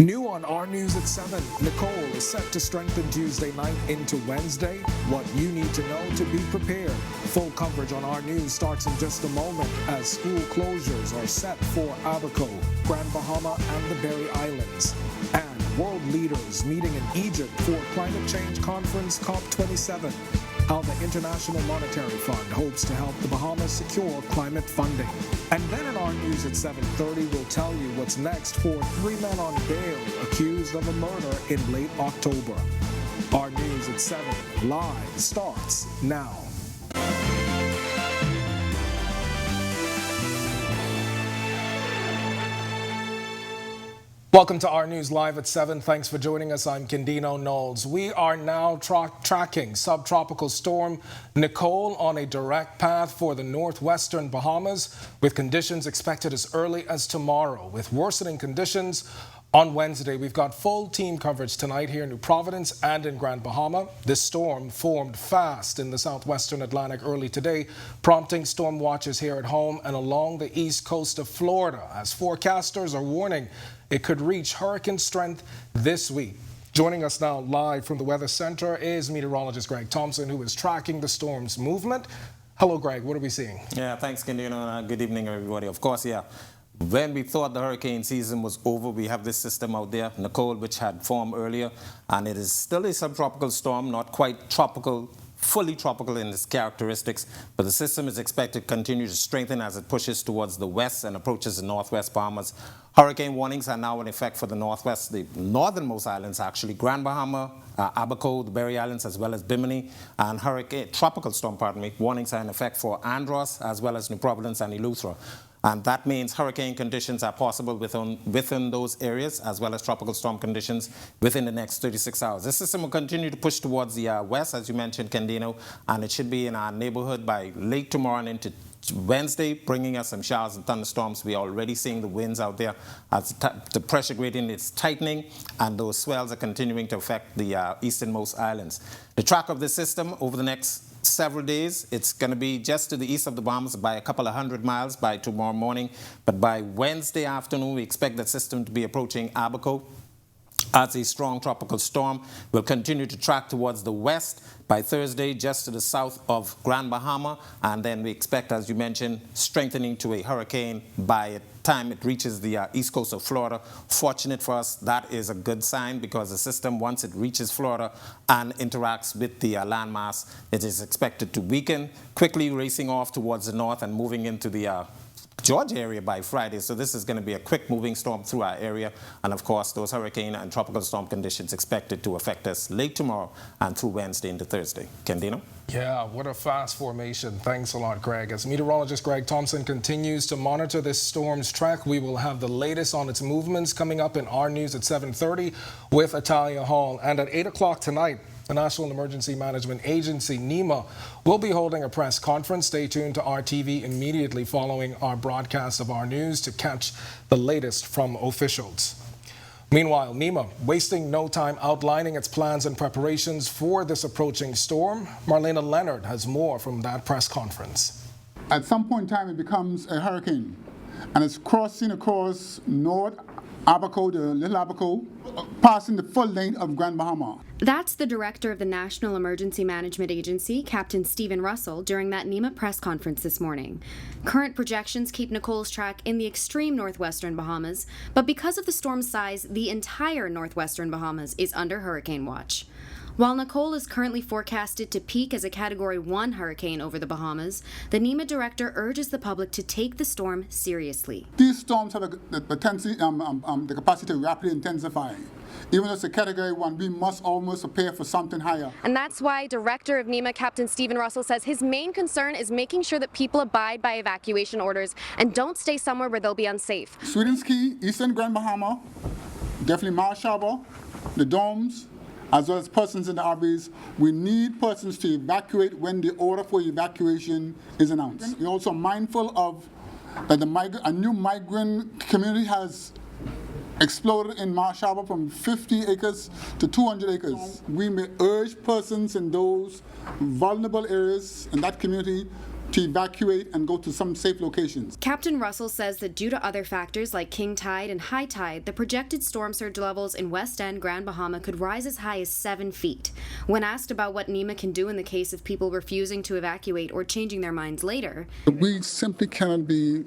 New on Our News at 7, Nicole is set to strengthen Tuesday night into Wednesday. What you need to know to be prepared. Full coverage on Our News starts in just a moment as school closures are set for Abaco, Grand Bahama, and the Berry Islands. And world leaders meeting in Egypt for Climate Change Conference COP27. How the International Monetary Fund hopes to help the Bahamas secure climate funding. And then in Our News at 7:30, we'll tell you what's next for 3 men on bail accused of a murder in late October. Our News at 7 live starts now. Welcome to Our News Live at 7. Thanks for joining us. I'm Kendino Knowles. We are now tracking subtropical storm Nicole on a direct path for the northwestern Bahamas, with conditions expected as early as tomorrow. With worsening conditions on Wednesday, we've got full team coverage tonight here in New Providence and in Grand Bahama. This storm formed fast in the southwestern Atlantic early today, prompting storm watches here at home and along the east coast of Florida, as forecasters are warning it could reach hurricane strength this week. Joining us now live from the Weather Center is meteorologist Greg Thompson, who is tracking the storm's movement. Hello, Greg. What are we seeing? Yeah, thanks, Kendino. Good evening, everybody. Of course, when we thought the hurricane season was over, we have this system out there, Nicole, which had formed earlier, and it is still a subtropical storm, not quite tropical, fully tropical in its characteristics, but the system is expected to continue to strengthen as it pushes towards the west and approaches the northwest Bahamas. Hurricane warnings are now in effect for the northwest, the northernmost islands actually, Grand Bahama, Abaco, the Berry Islands, as well as Bimini, and tropical storm, warnings are in effect for Andros, as well as New Providence and Eleuthera. And that means hurricane conditions are possible within those areas, as well as tropical storm conditions within the next 36 hours. This system will continue to push towards the west, as you mentioned, Kendino, and it should be in our neighborhood by late tomorrow and into Wednesday, bringing us some showers and thunderstorms. We're already seeing the winds out there as the pressure gradient is tightening, and those swells are continuing to affect the easternmost islands. The track of this system over the next several days, it's going to be just to the east of the Bahamas by a couple of 100 miles by tomorrow morning, but by Wednesday afternoon we expect that system to be approaching Abaco as a strong tropical storm. Will continue to track towards the west by Thursday, just to the south of Grand Bahama, and then we expect, as you mentioned, strengthening to a hurricane by the time it reaches the east coast of Florida. Fortunate for us, that is a good sign, because the system, once it reaches Florida and interacts with the landmass, it is expected to weaken, quickly racing off towards the north and moving into the Georgia area by Friday. So this is going to be a quick moving storm through our area, and of course those hurricane and tropical storm conditions expected to affect us late tomorrow and through Wednesday into Thursday. Kendino? Yeah, what a fast formation. Thanks a lot, Greg. As meteorologist Greg Thompson continues to monitor this storm's track, we will have the latest on its movements coming up in Our News at 7:30 with Atalia Hall. And at 8 o'clock tonight, the National Emergency Management Agency, NEMA, will be holding a press conference. Stay tuned to RTV immediately following our broadcast of Our News to catch the latest from officials. Meanwhile, NEMA wasting no time outlining its plans and preparations for this approaching storm. Marlena Leonard has more from that press conference. At some point in time, it becomes a hurricane, and it's crossing across North Abaco, the Little Abaco, passing the full length of Grand Bahama. That's the director of the National Emergency Management Agency, Captain Stephen Russell, during that NEMA press conference this morning. Current projections keep Nicole's track in the extreme northwestern Bahamas, but because of the storm's size, the entire northwestern Bahamas is under hurricane watch. While Nicole is currently forecasted to peak as a Category 1 hurricane over the Bahamas, the NEMA director urges the public to take the storm seriously. These storms have the capacity to rapidly intensify. Even though it's a Category 1, we must almost prepare for something higher. And that's why Director of NEMA, Captain Stephen Russell, says his main concern is making sure that people abide by evacuation orders and don't stay somewhere where they'll be unsafe. Sweetens Key, Eastern Grand Bahama, definitely Marsh Harbor, the domes, as well as persons in the RVs. We need persons to evacuate when the order for evacuation is announced. We're also mindful of that a new migrant community has exploded in Marsh Harbor from 50 acres to 200 acres. We may urge persons in those vulnerable areas in that community to evacuate and go to some safe locations. Captain Russell says that due to other factors like king tide and high tide, the projected storm surge levels in West End, Grand Bahama could rise as high as 7 feet. When asked about what NEMA can do in the case of people refusing to evacuate or changing their minds later, We simply cannot be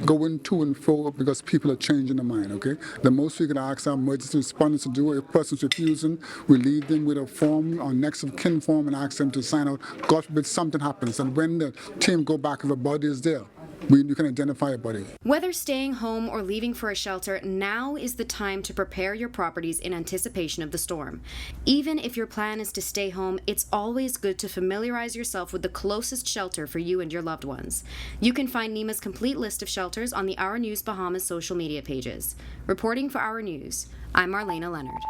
going to and fro because people are changing their mind, okay? The most we can ask our emergency responders to do, if a person's refusing, we leave them with a form or next of kin form and ask them to sign out. God forbid something happens, and when the team go back, if a body is there, you can identify a body. whether staying home or leaving for a shelter, now is the time to prepare your properties in anticipation of the storm. Even if your plan is to stay home, it's always good to familiarize yourself with the closest shelter for you and your loved ones. You can find NEMA's complete list of shelters on the Our News Bahamas social media pages. Reporting for Our News, I'm Marlena Leonard.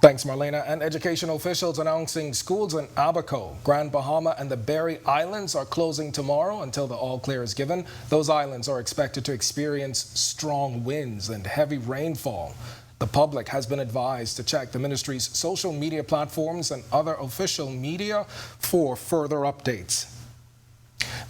Thanks, Marlena. And educational officials announcing schools in Abaco, Grand Bahama, and the Berry Islands are closing tomorrow until the all clear is given. Those islands are expected to experience strong winds and heavy rainfall. The public has been advised to check the ministry's social media platforms and other official media for further updates.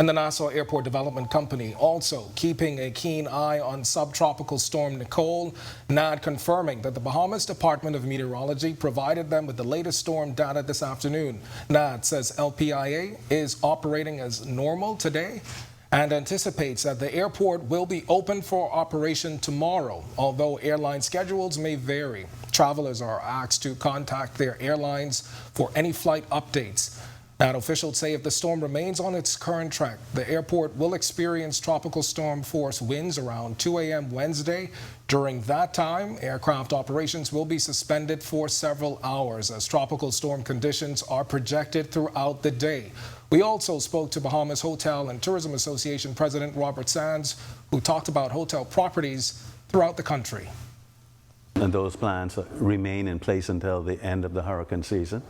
And the Nassau Airport Development Company also keeping a keen eye on subtropical storm Nicole. NAD confirming that the Bahamas Department of Meteorology provided them with the latest storm data this afternoon. NAD says LPIA is operating as normal today and anticipates that the airport will be open for operation tomorrow, although airline schedules may vary. Travelers are asked to contact their airlines for any flight updates. NAD officials say if the storm remains on its current track, the airport will experience tropical storm force winds around 2 a.m. Wednesday. During that time, aircraft operations will be suspended for several hours as tropical storm conditions are projected throughout the day. We also spoke to Bahamas Hotel and Tourism Association President Robert Sands, who talked about hotel properties throughout the country. And those plans remain in place until the end of the hurricane season.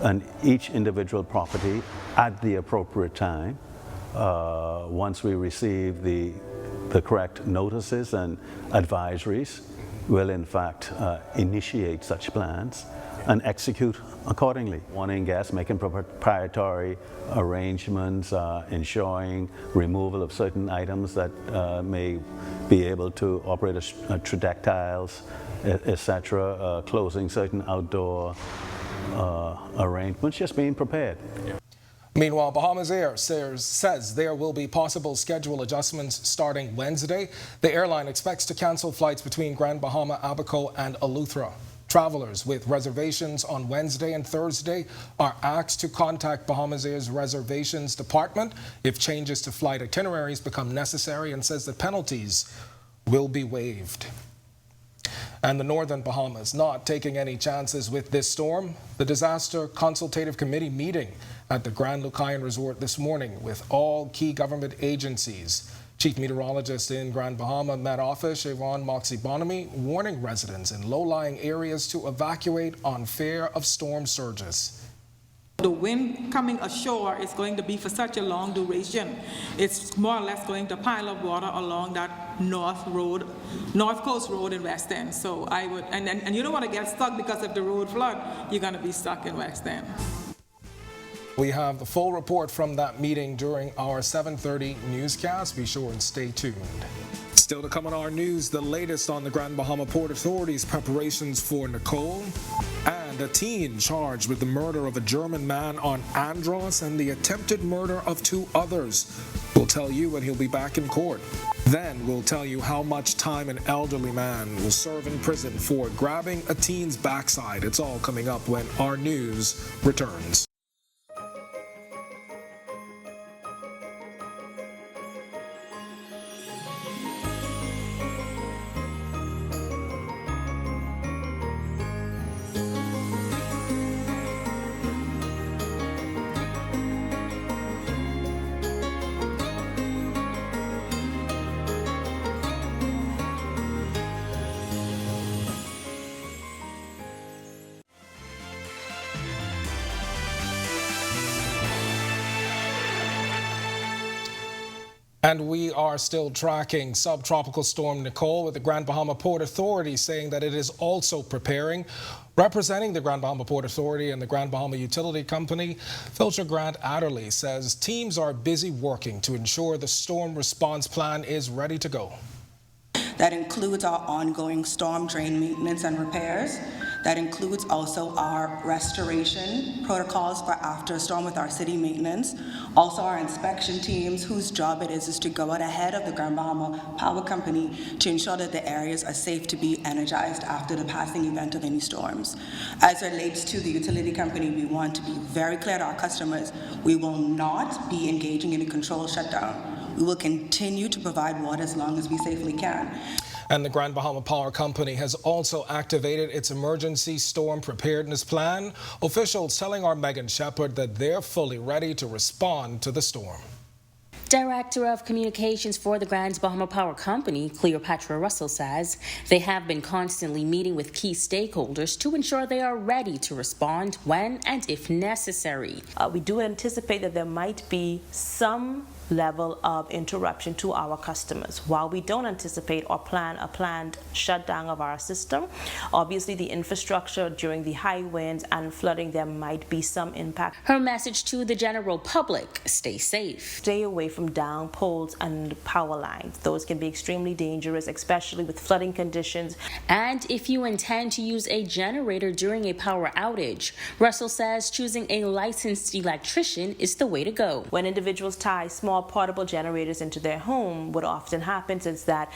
And each individual property at the appropriate time, once we receive the correct notices and advisories, will in fact initiate such plans and execute accordingly. Warning guests, making proprietary arrangements, ensuring removal of certain items that may be able to operate as trajectiles, etc., closing certain outdoor arrangements, just being prepared. Meanwhile, Bahamas Air says there will be possible schedule adjustments starting Wednesday. The airline expects to cancel flights between Grand Bahama, Abaco, and Eleuthera. Travelers with reservations on Wednesday and Thursday are asked to contact Bahamas Air's reservations department if changes to flight itineraries become necessary, and says that penalties will be waived. And the northern Bahamas not taking any chances with this storm. The Disaster Consultative Committee meeting at the Grand Lucayan Resort this morning with all key government agencies. Chief Meteorologist in Grand Bahama Met Office, Siobhan Moxie-Bonamy, warning residents in low-lying areas to evacuate on fear of storm surges. The wind coming ashore is going to be for such a long duration. It's more or less going to pile up water along that North Coast Road in West End. So I would, and you don't want to get stuck, because if the road flood, you're going to be stuck in West End. We have the full report from that meeting during our 7:30 newscast. Be sure and stay tuned. Still to come on Our News, the latest on the Grand Bahama Port Authority's preparations for Nicole, and a teen charged with the murder of a German man on Andros and the attempted murder of 2 others. We'll tell you when he'll be back in court. Then we'll tell you how much time an elderly man will serve in prison for grabbing a teen's backside. It's all coming up when Our News returns. And we are still tracking subtropical storm Nicole, with the Grand Bahama Port Authority saying that it is also preparing. Representing the Grand Bahama Port Authority and the Grand Bahama Utility Company, Filter Grant Adderley says teams are busy working to ensure the storm response plan is ready to go. That includes our ongoing storm drain maintenance and repairs. That includes also our restoration protocols for after a storm with our city maintenance. Also our inspection teams, whose job it is to go out ahead of the Grand Bahama Power Company to ensure that the areas are safe to be energized after the passing event of any storms. As it relates to the utility company, we want to be very clear to our customers. We will not be engaging in a controlled shutdown. We will continue to provide water as long as we safely can. And the Grand Bahama Power Company has also activated its emergency storm preparedness plan. Officials telling our Megan Shepherd that they're fully ready to respond to the storm. Director of Communications for the Grand Bahama Power Company, Cleopatra Russell, says they have been constantly meeting with key stakeholders to ensure they are ready to respond when and if necessary. We do anticipate that there might be some level of interruption to our customers. While we don't anticipate or plan a planned shutdown of our system, obviously the infrastructure during the high winds and flooding, there might be some impact. Her message to the general public: stay safe. Stay away from down poles and power lines. Those can be extremely dangerous, especially with flooding conditions. And if you intend to use a generator during a power outage, Russell says choosing a licensed electrician is the way to go. When individuals tie small portable generators into their home, what often happens is that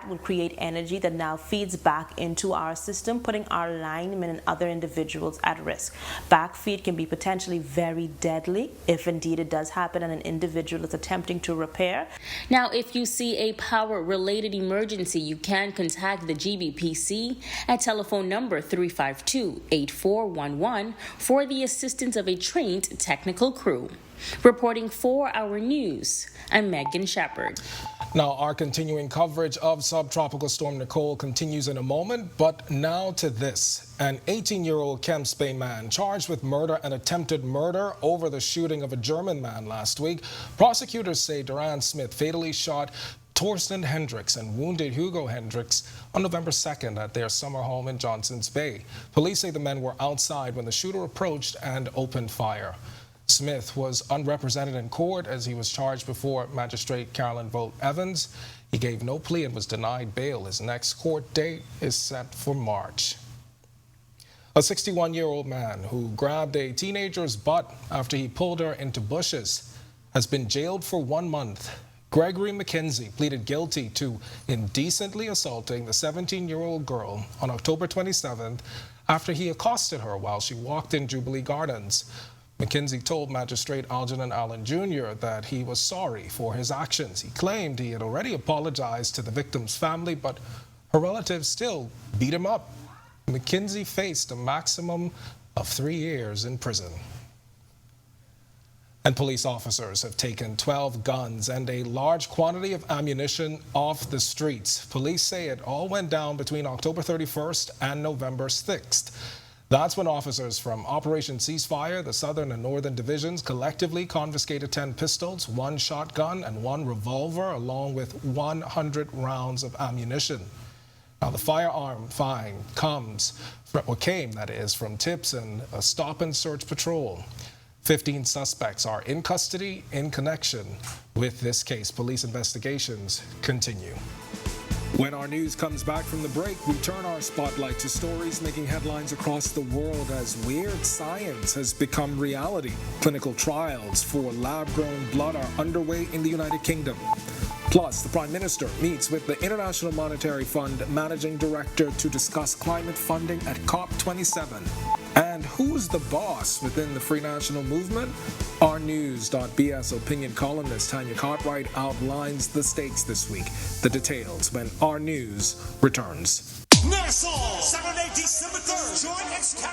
would create energy that now feeds back into our system, putting our linemen and other individuals at risk. Backfeed can be potentially very deadly if indeed it does happen and an individual is attempting to repair. Now, if you see a power-related emergency, you can contact the GBPC at telephone number 352-8411 for the assistance of a trained technical crew. Reporting for Our News, I'm Megan Shepherd. Now, our continuing coverage of subtropical storm Nicole continues in a moment, but now to this. An 18-year-old Kemps Bay man charged with murder and attempted murder over the shooting of a German man last week. Prosecutors say Duran Smith fatally shot Torsten Hendricks and wounded Hugo Hendricks on November 2nd at their summer home in Johnson's Bay. Police say the men were outside when the shooter approached and opened fire. Smith was unrepresented in court as he was charged before Magistrate Carolyn Vogt Evans. He gave no plea and was denied bail. His next court date is set for March. A 61-year-old man who grabbed a teenager's butt after he pulled her into bushes has been jailed for 1 month. Gregory McKenzie pleaded guilty to indecently assaulting the 17-year-old girl on October 27th after he accosted her while she walked in Jubilee Gardens. McKenzie told Magistrate Algernon Allen Jr. that he was sorry for his actions. He claimed he had already apologized to the victim's family, but her relatives still beat him up. McKenzie faced a maximum of 3 years in prison. And police officers have taken 12 guns and a large quantity of ammunition off the streets. Police say it all went down between October 31st and November 6th. That's when officers from Operation Ceasefire, the Southern and Northern Divisions, collectively confiscated 10 pistols, 1 shotgun, and 1 revolver, along with 100 rounds of ammunition. Now, the firearm find came from tips and a stop-and-search patrol. 15 suspects are in custody in connection with this case. Police investigations continue. When our news comes back from the break, we turn our spotlight to stories making headlines across the world as weird science has become reality. Clinical trials for lab-grown blood are underway in the United Kingdom. Plus, the Prime Minister meets with the International Monetary Fund Managing Director to discuss climate funding at COP27. And who's the boss within the Free National Movement? Ournews.bs opinion columnist Tanya Cartwright outlines the stakes this week. The details when Our News returns. Nassau, Saturday, December 3rd. Join X.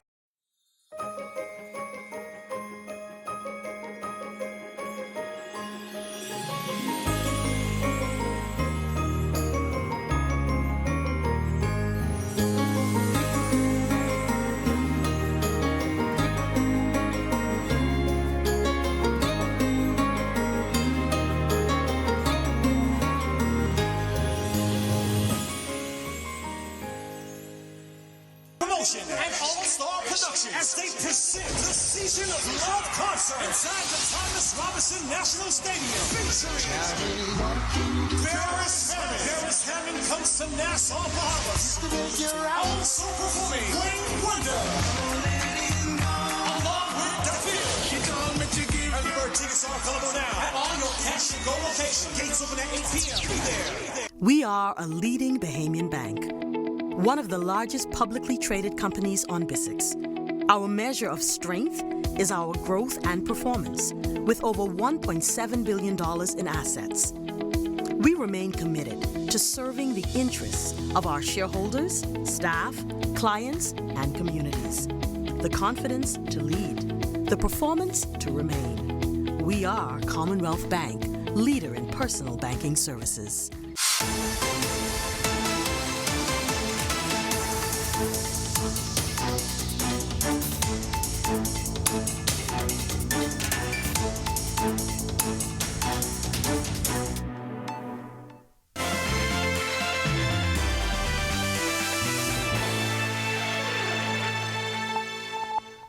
Promotion and All-Star Productions as they present the Season of Love concert inside the Thomas Robinson National Stadium featuring Paris Hammond comes to Nassau, Bahamas. Also performing Wayne Wonder along with The Field. Early bird tickets are available now at all your Cash and Go locations. Gates open at 8 p.m. Be there. We are a leading Bahamian bank, one of the largest publicly traded companies on BISX. Our measure of strength is our growth and performance, with over $1.7 billion in assets. We remain committed to serving the interests of our shareholders, staff, clients, and communities. The confidence to lead, the performance to remain. We are Commonwealth Bank, leader in personal banking services.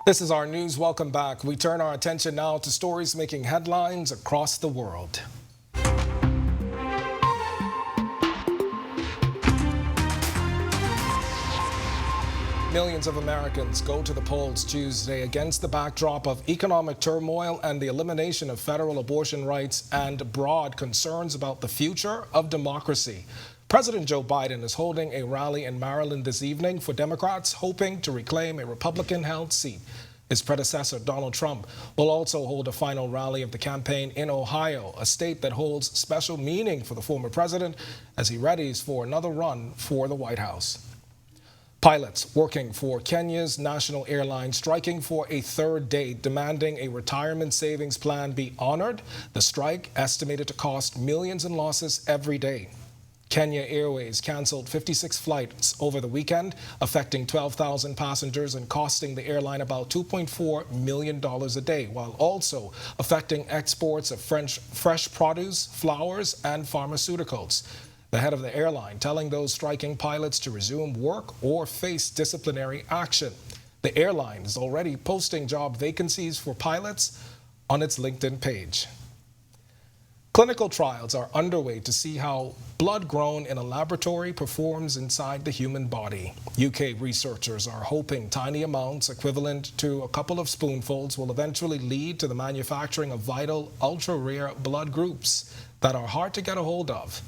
This is our news. Welcome back. We turn our attention now to stories making headlines across the world. Millions of Americans go to the polls Tuesday against the backdrop of economic turmoil and the elimination of federal abortion rights and broad concerns about the future of democracy. President Joe Biden is holding a rally in Maryland this evening for Democrats hoping to reclaim a Republican-held seat. His predecessor, Donald Trump, will also hold a final rally of the campaign in Ohio, a state that holds special meaning for the former president as he readies for another run for the White House. Pilots working for Kenya's national airline striking for a third day, demanding a retirement savings plan be honored. The strike estimated to cost millions in losses every day. Kenya Airways canceled 56 flights over the weekend, affecting 12,000 passengers and costing the airline about $2.4 million a day, while also affecting exports of fresh produce, flowers, and pharmaceuticals. The head of the airline telling those striking pilots to resume work or face disciplinary action. The airline is already posting job vacancies for pilots on its LinkedIn page. Clinical trials are underway to see how blood grown in a laboratory performs inside the human body. UK researchers are hoping tiny amounts equivalent to a couple of spoonfuls will eventually lead to the manufacturing of vital, ultra-rare blood groups that are hard to get a hold of.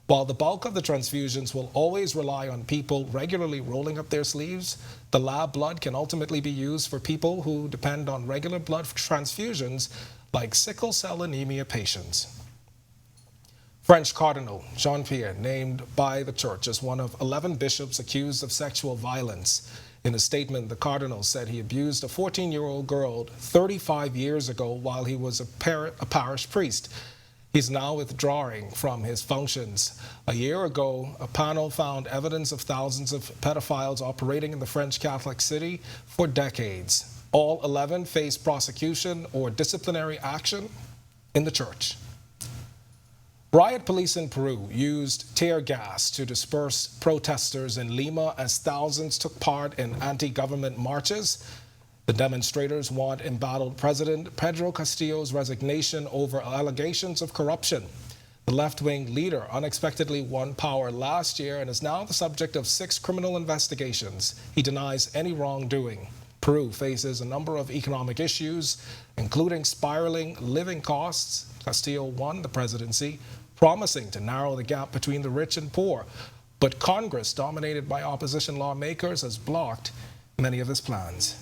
While the bulk of the transfusions will always rely on people regularly rolling up their sleeves, the lab blood can ultimately be used for people who depend on regular blood transfusions, like sickle cell anemia patients. French Cardinal Jean-Pierre named by the church as one of 11 bishops accused of sexual violence. In a statement, the cardinal said he abused a 14-year-old girl 35 years ago while he was a parish priest. He's now withdrawing from his functions. A year ago, a panel found evidence of thousands of pedophiles operating in the French Catholic city for decades. All 11 face prosecution or disciplinary action in the church. Riot police in Peru used tear gas to disperse protesters in Lima as thousands took part in anti-government marches. The demonstrators want embattled President Pedro Castillo's resignation over allegations of corruption. The left-wing leader unexpectedly won power last year and is now the subject of 6 criminal investigations. He denies any wrongdoing. Peru faces a number of economic issues, including spiraling living costs. Castillo won the presidency, promising to narrow the gap between the rich and poor. But Congress, dominated by opposition lawmakers, has blocked many of his plans.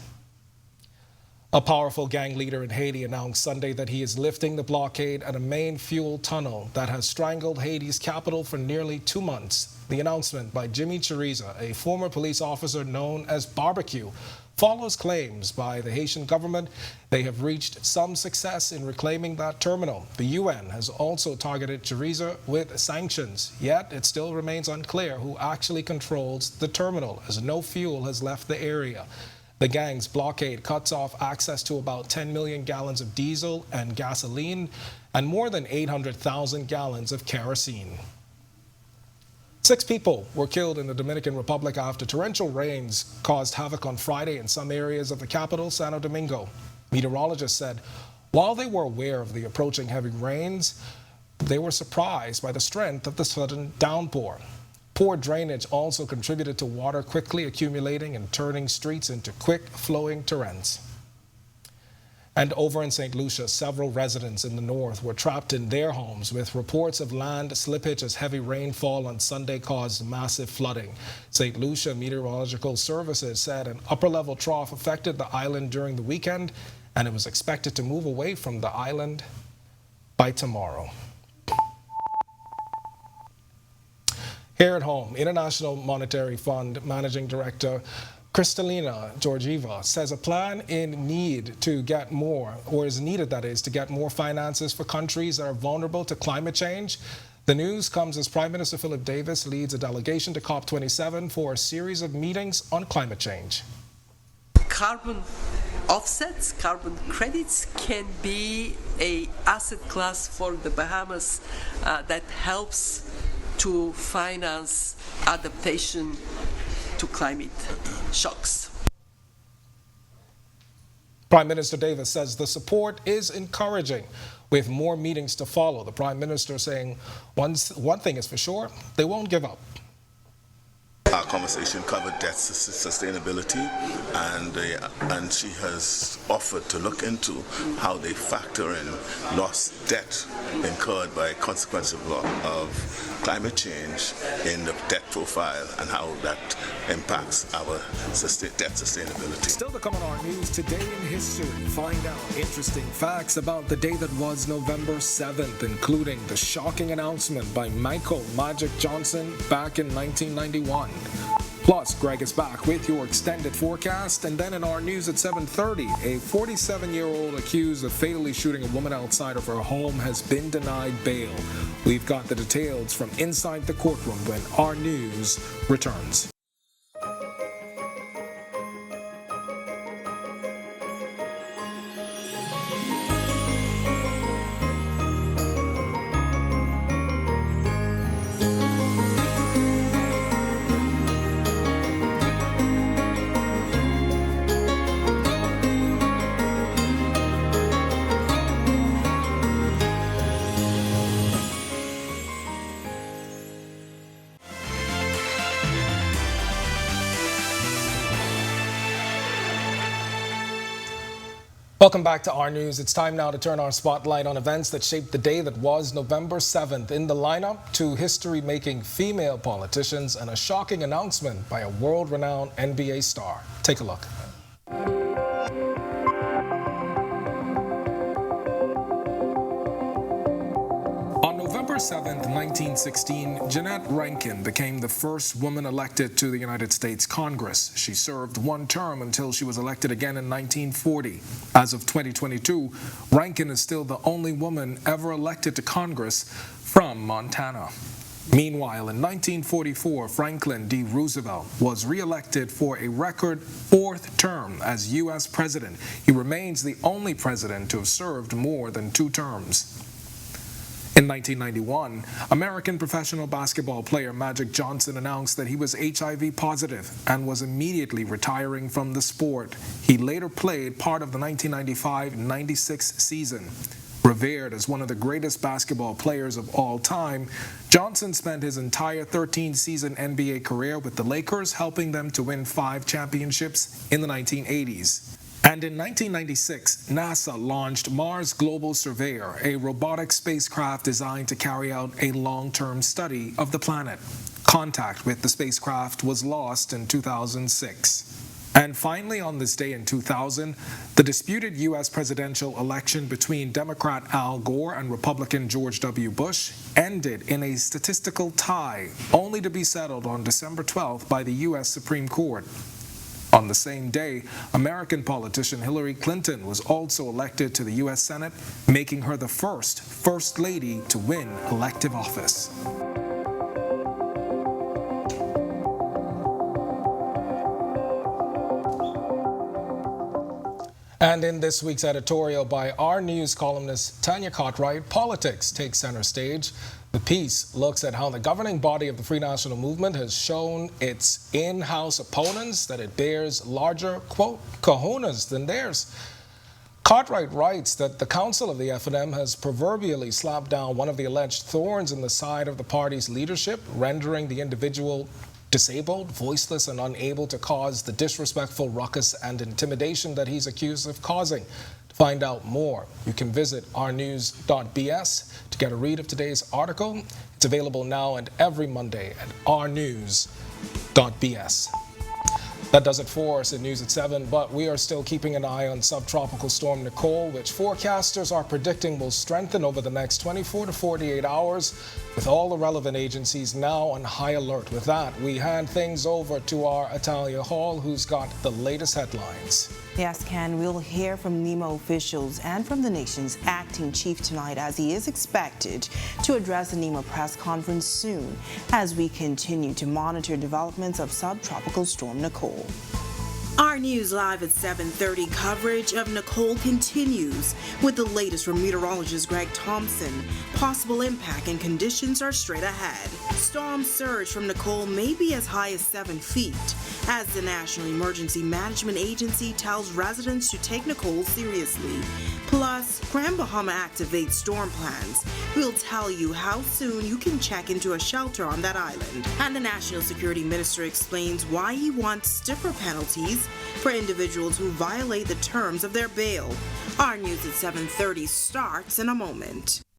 A powerful gang leader in Haiti announced Sunday that he is lifting the blockade at a main fuel tunnel that has strangled Haiti's capital for nearly 2 months. The announcement by Jimmy Chiriza, a former police officer known as Barbecue, follows claims by the Haitian government they have reached some success in reclaiming that terminal. The UN has also targeted Chiriza with sanctions, yet it still remains unclear who actually controls the terminal, as no fuel has left the area. The gang's blockade cuts off access to about 10 million gallons of diesel and gasoline and more than 800,000 gallons of kerosene. 6 people were killed in the Dominican Republic after torrential rains caused havoc on Friday in some areas of the capital, Santo Domingo. Meteorologists said while they were aware of the approaching heavy rains, they were surprised by the strength of the sudden downpour. Poor drainage also contributed to water quickly accumulating and turning streets into quick-flowing torrents. And over in St. Lucia, several residents in the north were trapped in their homes with reports of land slippage as heavy rainfall on Sunday caused massive flooding. St. Lucia Meteorological Services said an upper-level trough affected the island during the weekend, and it was expected to move away from the island by tomorrow. Here at home, International Monetary Fund Managing Director Kristalina Georgieva says a plan is needed, that is, to get more finances for countries that are vulnerable to climate change. The news comes as Prime Minister Philip Davis leads a delegation to COP27 for a series of meetings on climate change. Carbon offsets, carbon credits can be an asset class for the Bahamas that helps to finance adaptation to climate shocks. Prime Minister Davis says the support is encouraging, with more meetings to follow. The Prime Minister saying one thing is for sure, they won't give up. Our conversation covered debt sustainability, and she has offered to look into how they factor in lost debt incurred by consequence of climate change in the debt profile and how that impacts our debt sustainability. Still to come on our news, today in history, find out interesting facts about the day that was November 7th, including the shocking announcement by Michael Magic Johnson back in 1991. Plus, Greg is back with your extended forecast, and then in our news at 7:30, a 47-year-old accused of fatally shooting a woman outside of her home has been denied bail. We've got the details from inside the courtroom when our news returns. Welcome back to Our News. It's time now to turn our spotlight on events that shaped the day that was November 7th. In the lineup, 2 history-making female politicians and a shocking announcement by a world-renowned NBA star. Take a look. November 7th, 1916, Jeannette Rankin became the first woman elected to the United States Congress. She served 1 term until she was elected again in 1940. As of 2022, Rankin is still the only woman ever elected to Congress from Montana. Meanwhile, in 1944, Franklin D. Roosevelt was re-elected for a record 4th term as U.S. president. He remains the only president to have served more than 2 terms. In 1991, American professional basketball player Magic Johnson announced that he was HIV positive and was immediately retiring from the sport. He later played part of the 1995-96 season. Revered as one of the greatest basketball players of all time, Johnson spent his entire 13-season NBA career with the Lakers, helping them to win 5 championships in the 1980s. And in 1996, NASA launched Mars Global Surveyor, a robotic spacecraft designed to carry out a long-term study of the planet. Contact with the spacecraft was lost in 2006. And finally, on this day in 2000, the disputed U.S. presidential election between Democrat Al Gore and Republican George W. Bush ended in a statistical tie, only to be settled on December 12th by the U.S. Supreme Court. On the same day, American politician Hillary Clinton was also elected to the U.S. Senate, making her the first First Lady to win elective office. And in this week's editorial by Our News columnist Tanya Cartwright, politics takes center stage. The piece looks at how the governing body of the Free National Movement has shown its in-house opponents that it bears larger, quote, cojones than theirs. Cartwright writes that the council of the FNM has proverbially slapped down one of the alleged thorns in the side of the party's leadership, rendering the individual disabled, voiceless, and unable to cause the disrespectful ruckus and intimidation that he's accused of causing. To find out more, you can visit ournews.bs to get a read of today's article. It's available now and every Monday at ournews.bs. That does it for us in News at 7, but we are still keeping an eye on subtropical storm Nicole, which forecasters are predicting will strengthen over the next 24 to 48 hours, with all the relevant agencies now on high alert. With that, we hand things over to our Atalia Hall, who's got the latest headlines. Yes, Ken, we'll hear from NEMA officials and from the nation's acting chief tonight, as he is expected to address the NEMA press conference soon, as we continue to monitor developments of subtropical storm Nicole. Our news live at 7:30 coverage of Nicole continues with the latest from meteorologist Greg Thompson. Possible impact and conditions are straight ahead. Storm surge from Nicole may be as high as 7 feet, as the National Emergency Management Agency tells residents to take Nicole seriously. Plus, Grand Bahama activates storm plans. We'll tell you how soon you can check into a shelter on that island. And the National Security Minister explains why he wants stiffer penalties for individuals who violate the terms of their bail. Our news at 7:30 starts in a moment.